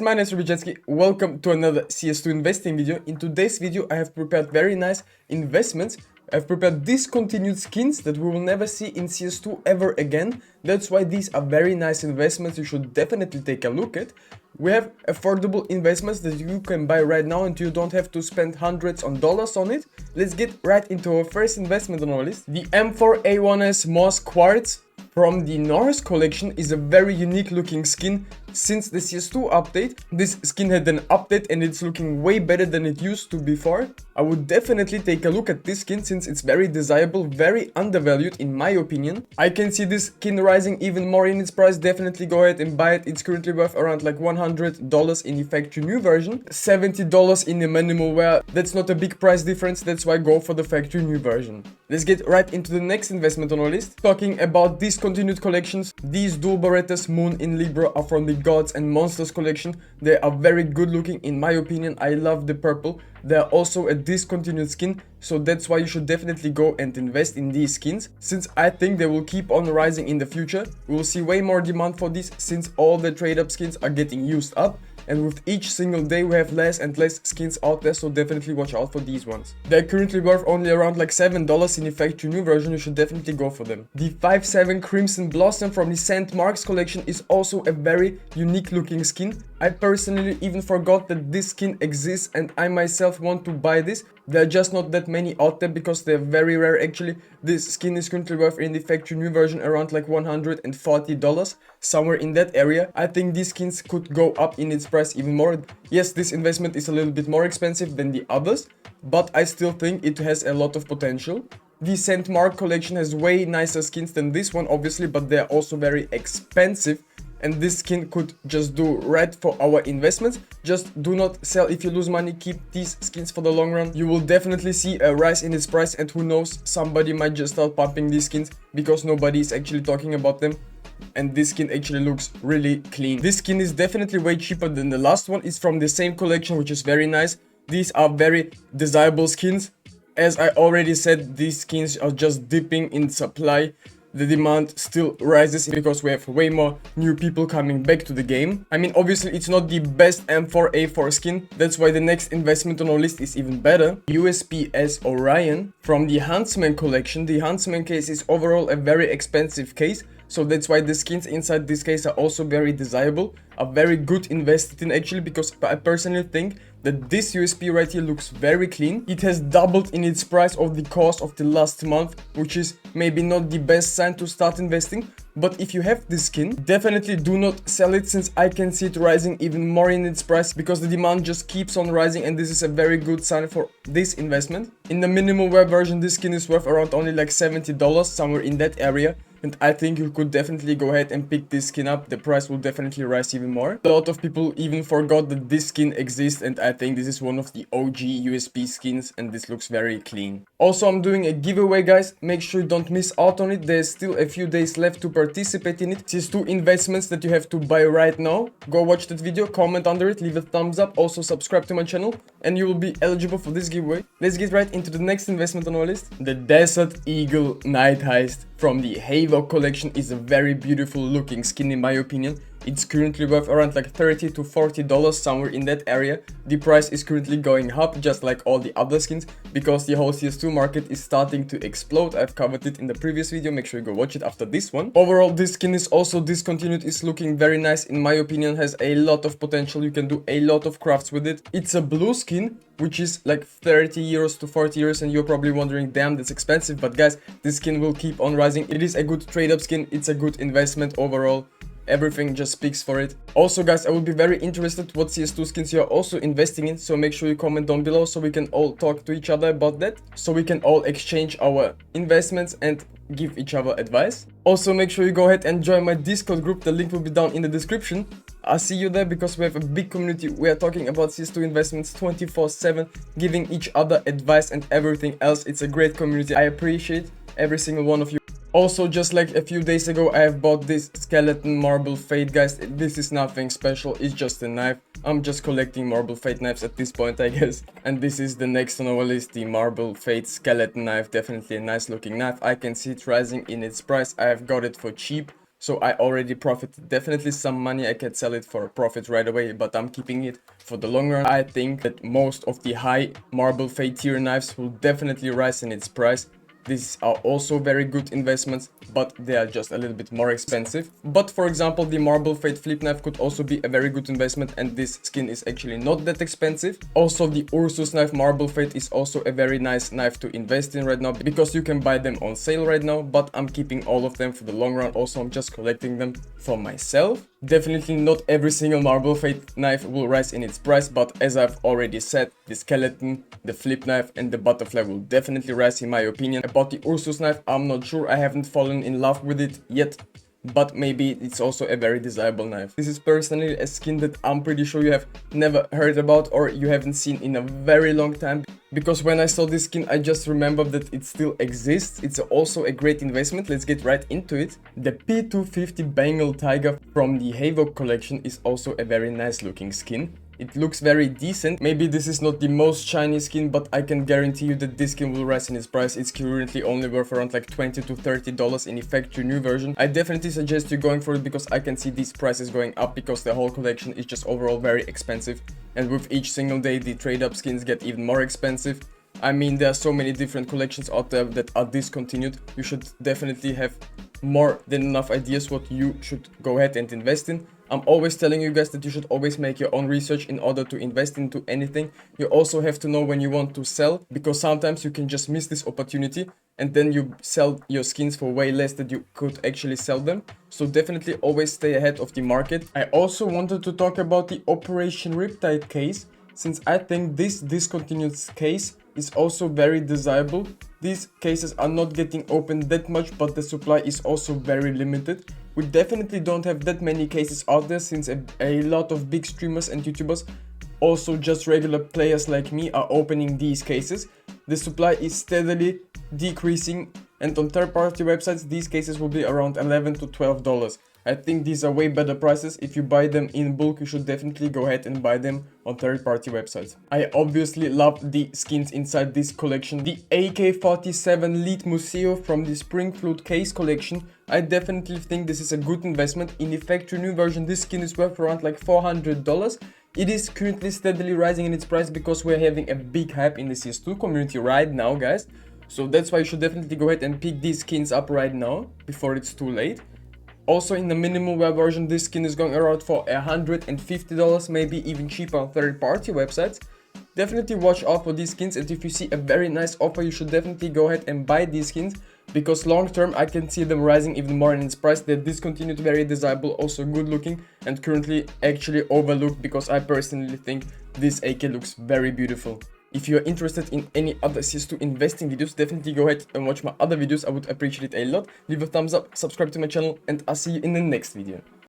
My name is Riptide. Welcome to another CS2 investing video. In today's video, I have prepared very nice investments. I've prepared discontinued skins that we will never see in CS2 ever again. That's why these are very nice investments you should definitely take a look at. We have affordable investments that you can buy right now and you don't have to spend hundreds of dollars on it. Let's get right into our first investment on our list. The M4A1S Moss Quartz from the Norse collection is a very unique looking skin. Since the CS2 update, this skin had an update and it's looking way better than it used to before. I would definitely take a look at this skin since it's very desirable, very undervalued in my opinion. I can see this skin rising even more in its price. Definitely go ahead and buy it. It's currently worth around like $100 in the factory new version, $70 in the minimal wear. That's not a big price difference, that's why go for the factory new version. Let's get right into the next investment on our list. Talking about discontinued collections, these dual Berettas Moon in Libra are from the Gods and Monsters collection. They are very good looking in my opinion. I love the purple. They are also a discontinued skin, so that's why you should definitely go and invest in these skins, since I think they will keep on rising in the future. We will see way more demand for these since all the trade up skins are getting used up, and with each single day we have less and less skins out there, so definitely watch out for these ones. They're currently worth only around like $7 in the factory new version. You should definitely go for them. The 5.7 Crimson Blossom from the St. Mark's collection is also a very unique looking skin. I personally even forgot that this skin exists and I myself want to buy this. There are just not that many out there because they're very rare actually. This skin is currently worth in the factory new version around like $140, somewhere in that area. I think these skins could go up in its price even more. Yes, this investment is a little bit more expensive than the others, but I still think it has a lot of potential. The St. Mark collection has way nicer skins than this one obviously, but they're also very expensive. And this skin could just do right for our investments. Just do not sell if you lose money. Keep these skins for the long run. You will definitely see a rise in its price, and who knows, somebody might just start pumping these skins because nobody is actually talking about them. And this skin actually looks really clean. This skin is definitely way cheaper than the last one. It's from the same collection, which is very nice. These are very desirable skins. As I already said, these skins are just dipping in supply. The demand still rises because we have way more new people coming back to the game. I mean, obviously it's not the best M4A4 skin. That's why the next investment on our list is even better. USP-S Orion from the Huntsman collection. The Huntsman case is overall a very expensive case, so that's why the skins inside this case are also very desirable, are very good invested in actually, because I personally think that this USP right here looks very clean. It has doubled in its price over the course of the last month, which is maybe not the best sign to start investing. But if you have this skin, definitely do not sell it, since I can see it rising even more in its price because the demand just keeps on rising, and this is a very good sign for this investment. In the minimal wear version, this skin is worth around only like $70, somewhere in that area. And I think you could definitely go ahead and pick this skin up. The price will definitely rise even more. A lot of people even forgot that this skin exists, and I think this is one of the OG USP skins, and this looks very clean. Also, I'm doing a giveaway, guys. Make sure you don't miss out on it. There's still a few days left to participate in it. These two investments that you have to buy right now. Go watch that video, comment under it, leave a thumbs up, also subscribe to my channel, and you will be eligible for this giveaway. Let's get right into the next investment on our list. The Desert Eagle Night Heist from the Halo collection is a very beautiful looking skin in my opinion. It's currently worth around like $30 to $40, somewhere in that area. The price is currently going up just like all the other skins because the whole CS2 market is starting to explode. I've covered it in the previous video, make sure you go watch it after this one. Overall, this skin is also discontinued. It's looking very nice in my opinion, has a lot of potential. You can do a lot of crafts with it. It's a blue skin, which is like 30 euros to 40 euros, and you're probably wondering, damn, that's expensive. But guys, this skin will keep on rising. It is a good trade up skin. It's a good investment overall. Everything just speaks for it. Also guys, I will be very interested what CS2 skins you are also investing in, so make sure you comment down below so we can all talk to each other about that, so we can all exchange our investments and give each other advice. Also make sure you go ahead and join my Discord group. The link will be down in the description. I'll see you there because we have a big community. We are talking about CS2 investments 24/7, giving each other advice and everything else. It's a great community. I appreciate every single one of you. Also, just like a few days ago, I have bought this skeleton marble fate, guys. This is nothing special, it's just a knife. I'm just collecting marble fate knives at this point, I guess. And this is the next on our list, the marble fate skeleton knife. Definitely a nice looking knife. I can see it rising in its price. I have got it for cheap. So I already profited definitely some money. I can sell it for a profit right away, but I'm keeping it for the long run. I think that most of the high marble fade tier knives will definitely rise in its price. These are also very good investments, but they are just a little bit more expensive. But for example, the marble fade flip knife could also be a very good investment, and this skin is actually not that expensive. Also, the Ursus knife marble fade is also a very nice knife to invest in right now, because you can buy them on sale right now, but I'm keeping all of them for the long run. Also, I'm just collecting them for myself. Definitely not every single marble fade knife will rise in its price, but as I've already said, the skeleton, the flip knife and the butterfly will definitely rise in my opinion. About the Ursus knife, I'm not sure. I haven't fallen in love with it yet, but maybe it's also a very desirable knife. This is personally a skin that I'm pretty sure you have never heard about or you haven't seen in a very long time, because when I saw this skin I just remembered that it still exists. It's also a great investment. Let's get right into it. The P250 Bengal Tiger from the Havoc collection is also a very nice looking skin. It looks very decent. Maybe this is not the most shiny skin, but I can guarantee you that this skin will rise in its price. It's currently only worth around like $20 to $30 in the factory new version. I definitely suggest you going for it, because I can see these prices going up because the whole collection is just overall very expensive. And with each single day, the trade-up skins get even more expensive. I mean, there are so many different collections out there that are discontinued. You should definitely have more than enough ideas what you should go ahead and invest in. I'm always telling you guys that you should always make your own research in order to invest into anything. You also have to know when you want to sell, because sometimes you can just miss this opportunity and then you sell your skins for way less than you could actually sell them. So definitely always stay ahead of the market. I also wanted to talk about the Operation Riptide case, since I think this discontinued case is also very desirable. These cases are not getting opened that much, but the supply is also very limited. We definitely don't have that many cases out there, since a lot of big streamers and YouTubers, also just regular players like me, are opening these cases. The supply is steadily decreasing, and on third-party websites these cases will be around $11 to $12. I think these are way better prices. If you buy them in bulk, you should definitely go ahead and buy them on third-party websites. I obviously love the skins inside this collection. The AK-47 Leet Museo from the Spring Flood case collection, I definitely think this is a good investment. In the factory new version, this skin is worth around like $400. It is currently steadily rising in its price because we're having a big hype in the CS2 community right now, guys. So that's why you should definitely go ahead and pick these skins up right now before it's too late. Also, in the minimal wear version, this skin is going around for $150, maybe even cheaper on third-party websites. Definitely watch out for these skins, and if you see a very nice offer, you should definitely go ahead and buy these skins, because long term I can see them rising even more in its price. They're discontinued, very desirable, also good looking, and currently actually overlooked, because I personally think this AK looks very beautiful. If you're interested in any other CS2 investing videos, definitely go ahead and watch my other videos. I would appreciate it a lot. Leave a thumbs up, subscribe to my channel, and I'll see you in the next video.